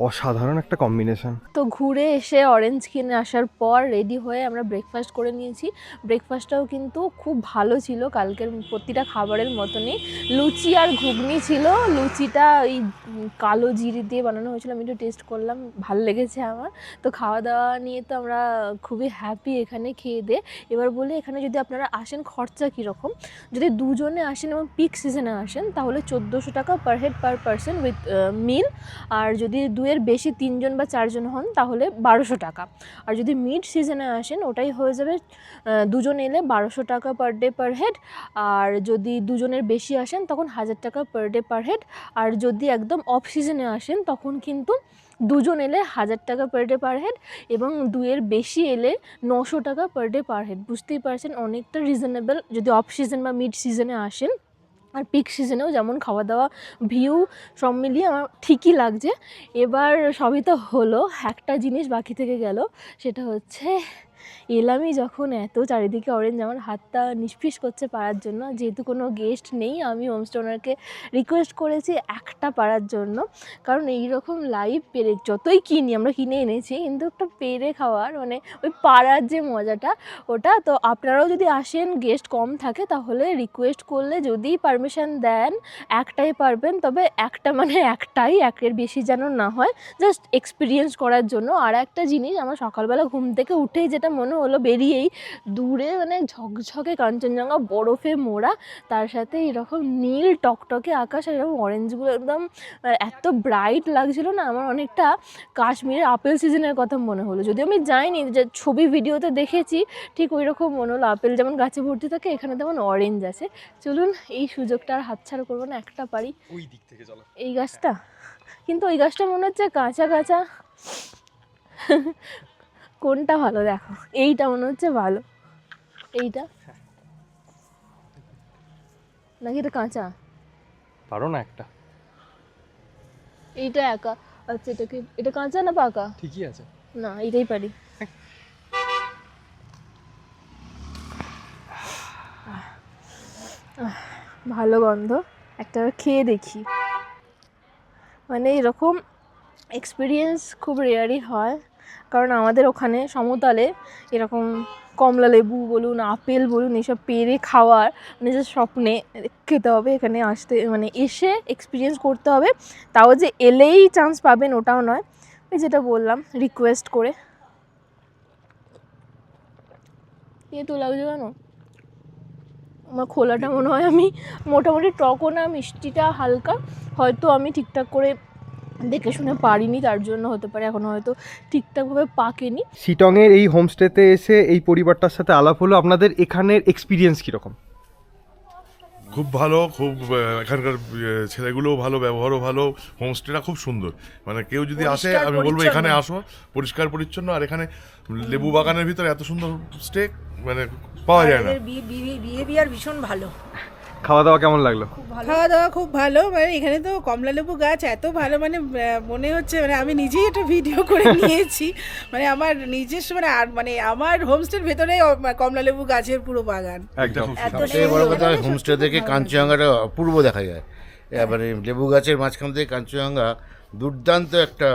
[SPEAKER 2] অসাধারণ একটা কম্বিনেশন।
[SPEAKER 1] তো ঘুরে এসে অরেঞ্জ কিনে আসার পর রেডি হয়ে আমরা ব্রেকফাস্ট করে নিয়েছি। ব্রেকফাস্টটাও কিন্তু খুব ভালো ছিল, কালকের প্রতিটা খাবারের মতনই। লুচি আর ঘুগনি ছিল। লুচিটা ওই কালো জিরে দিয়ে বানানো হয়েছিল, আমি একটু টেস্ট করলাম, ভালো লেগেছে আমার। তো খাওয়া দাওয়া নিয়ে তো আমরা খুবই হ্যাপি এখানে খেয়ে দিয়ে। এবার বলে এখানে যদি আপনারা আসেন খরচা কীরকম, যদি দুজনে আসেন এবং পিক সিজনে আসেন তাহলে 1400 টাকা per head per person with meal. আর যদি দুয়ের বেশি 3 জন বা 4 জন হন তাহলে 1200 টাকা। আর যদি মিড সিজনে আসেন ওটাই হয়ে যাবে দুজন এলে 1200 টাকা পার ডে পার হেড। আর যদি দুজনের বেশি আসেন তখন 1000 টাকা পার ডে পার হেড। আর যদি একদম অফ সিজনে আসেন তখন কিন্তু দুজন এলে 1000 টাকা পার ডে পার হেড এবং দুয়ের বেশি এলে 900 টাকা পার ডে পার হেড। বুঝতেই পারছেন অনেকটা রিজনেবল যদি অফ সিজন বা মিড সিজনে আসেন। আর পিক সিজনেও যেমন খাওয়া দাওয়া ভিউ সব মিলিয়ে আমার ঠিকই লাগছে। এবার সবই তো হলো, একটা জিনিস বাকি থেকে গেল, সেটা হচ্ছে এলামই যখন এত চারিদিকে অরেঞ্জ, আমার হাতটা নিষ্পিস করছে পাড়ার জন্য। যেহেতু কোনো গেস্ট নেই আমি হোমস্টে ওনারকে রিকোয়েস্ট করেছি একটা পাড়ার জন্য, কারণ এইরকম লাইভ পেরে যতই কিনি আমরা কিনে এনেছি কিন্তু একটা পেরে খাওয়ার মানে ওই পাড়ার যে মজাটা ওটা। তো আপনারাও যদি আসেন গেস্ট কম থাকে তাহলে রিকোয়েস্ট করলে যদি পারমিশন দেন একটাই পারবেন, তবে একটা মানে একটাই, একের বেশি যেন না হয়, জাস্ট এক্সপিরিয়েন্স করার জন্য। আর একটা জিনিস আমার সকালবেলা ঘুম থেকে উঠেই যেটা মনে হলো বেরিয়েই, দূরে মানে ঝকঝকে কাঞ্চনজঙ্ঘা বরফে মোড়া, তার সাথে এরকম নীল টকটকে আকাশ আর এরকম অরেঞ্জগুলো একদম এত ব্রাইট লাগছিল না, আমার অনেকটা কাশ্মীরের আপেল সিজনের কথা মনে হলো। যদিও আমি যাইনি, যে ছবি ভিডিওতে দেখেছি ঠিক ওই রকম মনে হলো, আপেল যেমন গাছে ভর্তি থাকে এখানে তেমন অরেঞ্জ আছে। চলুন এই সুযোগটা আর হাতছাড়া করবো না, একটা পারি।
[SPEAKER 2] ওই দিক থেকে চলো।
[SPEAKER 1] এই গাছটা কিন্তু ওই গাছটা মনে হচ্ছে কাঁচা কাঁচা। কোনটা ভালো দেখো, এইটা মনে হচ্ছে ভালো, এইটা নাকি এটা কাঁচা?
[SPEAKER 2] পারো না একটা?
[SPEAKER 1] এইটা একা। আচ্ছা এটা কি, এটা কাঁচা না পাকা?
[SPEAKER 2] ঠিকই আছে
[SPEAKER 1] না এইটাই পারি। ভালো গন্ধ, একটা খেয়ে দেখি। মানে এরকম এক্সপিরিয়েন্স খুব রেয়ারই হয়, কারণ আমাদের ওখানে সমতলে এরকম কমলা লেবু বলুন আপেল বলুন এসব পেরে খাওয়ার নিজের স্বপ্নে খেতে হবে। এখানে আসতে মানে এসে এক্সপিরিয়েন্স করতে হবে, তাও যে এলেই চান্স পাবেন ওটাও নয়। ওই যেটা বললাম রিকোয়েস্ট করে। এ তো লাগছে কেন আমার খোলাটা, মনে হয় আমি মোটামুটি টকও না মিষ্টিটা হালকা, হয়তো আমি ঠিকঠাক করে দেখে শুনে পারিনি, তার জন্য হতে পারে এখনো হয়তো ঠিকঠাকভাবে পাকেনি।
[SPEAKER 2] শিটংয়ের এই হোমস্টেতে এসে এই পরিবারটার সাথে আলাপ হলো, আপনাদের এখানের এক্সপিরিয়েন্স কীরকম?
[SPEAKER 6] খুব ভালো, খুব এখানকার ছেলেগুলোও ভালো, ব্যবহারও ভালো, হোমস্টেটা খুব সুন্দর। মানে কেউ যদি আসে আমি বলবো এখানে আসো, পরিষ্কার পরিচ্ছন্ন। আর এখানে লেবু বাগানের ভিতরে এত সুন্দর স্টে মানে পাওয়া যায় না।
[SPEAKER 7] বিহেভিয়ার ভীষণ ভালো।
[SPEAKER 2] খাওয়া দাওয়া কেমন লাগলো?
[SPEAKER 7] খাওয়া দাওয়া খুব ভালো, মানে এখানে তো কমলা লেবু গাছ এত ভালো, মানে মনে হচ্ছে মানে আমি নিজেই একটা ভিডিও করে নিয়েছি, মানে আমার নিজস্ব মানে আর মানে আমার হোমস্টের ভেতরে কমলা লেবু গাছের পুরো বাগান।
[SPEAKER 2] একদম।
[SPEAKER 8] সবথেকে বড় কথা হোমস্টে থেকে কাঞ্চনজঙ্ঘাটা অপূর্ব দেখা যায়। এবারে লেবু গাছের মাঝখান থেকে কাঞ্চনজঙ্ঘা দুর্দান্ত একটা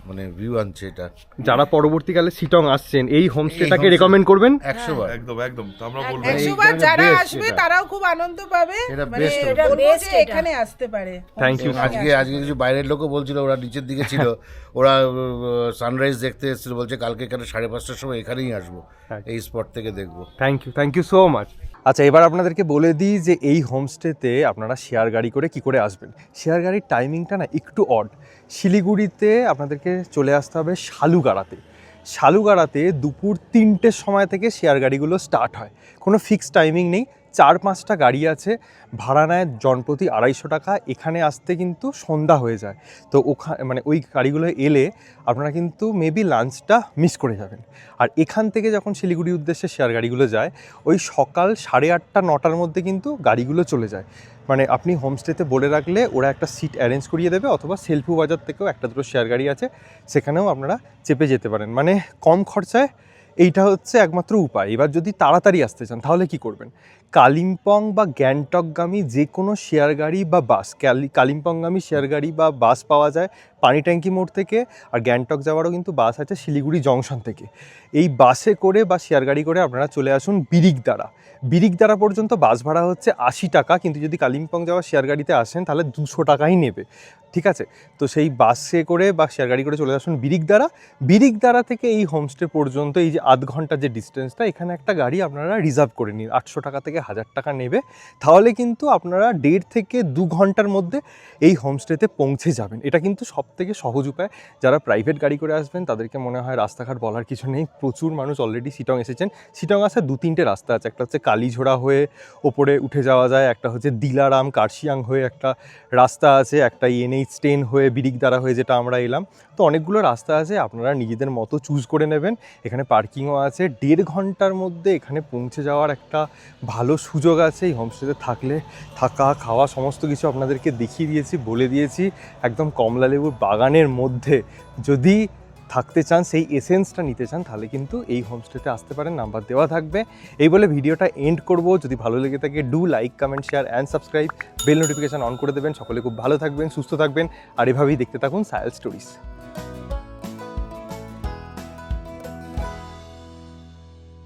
[SPEAKER 8] মানে ভিউ আনছে এটা।
[SPEAKER 2] যারা পরবর্তীকালে শিটং আসছেন এই হোমস্টেটাকে রেকমেন্ড করবেন
[SPEAKER 8] 100 বার।
[SPEAKER 6] একদম একদম, তো আমরা বলবো
[SPEAKER 7] 100 বার যারা
[SPEAKER 8] best
[SPEAKER 7] আসবে
[SPEAKER 8] এটা।
[SPEAKER 7] তারাও খুব আনন্দ পাবে,
[SPEAKER 8] এটা
[SPEAKER 7] মানে
[SPEAKER 8] best
[SPEAKER 7] এটা
[SPEAKER 8] হোটেল।
[SPEAKER 7] best এখানে আসতে পারে।
[SPEAKER 2] Thank you.
[SPEAKER 8] আজকে কিছু বাইরের লোকও বলছিল, ওরা নিচের দিকে ছিল, ওরা সানরাইজ দেখতে এসেছিল, বলছে কালকে এখানে 5:30টার সময় এখানেই আসবো, এই স্পট থেকে দেখবো।
[SPEAKER 2] Thank you so much. আচ্ছা, এবার আপনাদেরকে বলে দিই যে এই হোমস্টেতে আপনারা শেয়ার গাড়ি করে কি করে আসবেন। শেয়ার গাড়ির টাইমিংটা না একটু অড। শিলিগুড়িতে আপনাদেরকে চলে আসতে হবে শালুগাড়াতে। শালুগাড়াতে দুপুর 3টের সময় থেকে শেয়ার গাড়িগুলো স্টার্ট হয়, কোনো ফিক্সড টাইমিং নেই। 4-5টা গাড়ি আছে, ভাড়া নেয় জনপ্রতি 250 টাকা। এখানে আসতে কিন্তু সন্ধ্যা হয়ে যায়, তো মানে ওই গাড়িগুলো এলে আপনারা কিন্তু মেবি লাঞ্চটা মিস করে যাবেন। আর এখান থেকে যখন শিলিগুড়ির উদ্দেশ্যে শেয়ার গাড়িগুলো যায় ওই সকাল 8:30-9টার মধ্যে কিন্তু গাড়িগুলো চলে যায়। মানে আপনি হোমস্টেতে বলে রাখলে ওরা একটা সিট অ্যারেঞ্জ করিয়ে দেবে, অথবা সেলফু বাজার থেকেও একটা দুটো শেয়ার গাড়ি আছে, সেখানেও আপনারা চেপে যেতে পারেন। মানে কম খরচায় এইটা হচ্ছে একমাত্র উপায়। এবার যদি তাড়াতাড়ি আসতে চান তাহলে কি করবেন, কালিম্পং বা গ্যাংটকগামী যে কোনো শেয়ার গাড়ি বা বাস, কালিম্পংগামী শেয়ার গাড়ি বা বাস পাওয়া যায় পানি ট্যাঙ্কি মোড় থেকে, আর গ্যাংটক যাওয়ারও কিন্তু বাস আছে শিলিগুড়ি জংশন থেকে। এই বাসে করে বা শেয়ার গাড়ি করে আপনারা চলে আসুন বিরিকদারা। বিরিকদারা পর্যন্ত বাস ভাড়া হচ্ছে 80 টাকা, কিন্তু যদি কালিম্পং যাওয়ার শেয়ার গাড়িতে আসেন তাহলে 200 টাকাই নেবে, ঠিক আছে? তো সেই বাসে করে বা শেয়ার গাড়ি করে চলে আসুন বিরিকদারা। বিরিকদারা থেকে এই হোমস্টে পর্যন্ত এই যে আধ ঘন্টার যে ডিস্টেন্সটা, এখানে একটা গাড়ি আপনারা রিজার্ভ করে নিন, 800 টাকা থেকে 1000 টাকা নেবে। তাহলে কিন্তু আপনারা 1.5 থেকে 2 ঘন্টার মধ্যে এই হোমস্টেতে পৌঁছে যাবেন। এটা কিন্তু সবথেকে সহজ উপায়। যারা প্রাইভেট গাড়ি করে আসবেন তাদেরকে মনে হয় রাস্তাঘাট বলার কিছু নেই, প্রচুর মানুষ অলরেডি শিটং এসেছেন। শিটং আসার 2-3টে রাস্তা আছে, একটা হচ্ছে কালীঝোড়া হয়ে ওপরে উঠে যাওয়া যায়, একটা হচ্ছে দিলারাম কার্শিয়াং হয়ে একটা রাস্তা আছে, একটা NH10 হয়ে বিরিকদারা হয়ে যেটা আমরা এলাম। তো অনেকগুলো রাস্তা আছে, আপনারা নিজেদের মতো চুজ করে নেবেন। এখানে পার্কিংও আছে, 1.5 ঘন্টার মধ্যে এখানে পৌঁছে যাওয়ার একটা ভালো সুযোগ আছে। এই হোমস্টেতে থাকলে থাকা খাওয়া সমস্ত কিছু আপনাদেরকে দেখিয়ে দিয়েছি, বলে দিয়েছি। একদম কমলা লেবুর বাগানের মধ্যে যদি থাকতে চান, সেই এসেন্সটা নিতে চান, তাহলে কিন্তু এই হোমস্টেতে আসতে পারেন, নাম্বার দেওয়া থাকবে। এই বলে ভিডিওটা এন্ড করব। যদি ভালো লেগে থাকে do like, comment, share and subscribe, bell notification on করে দেবেন। সকলে খুব ভালো থাকবেন, সুস্থ থাকবেন, আর এভাবেই দেখতে থাকুন সায়াল স্টোরিজ।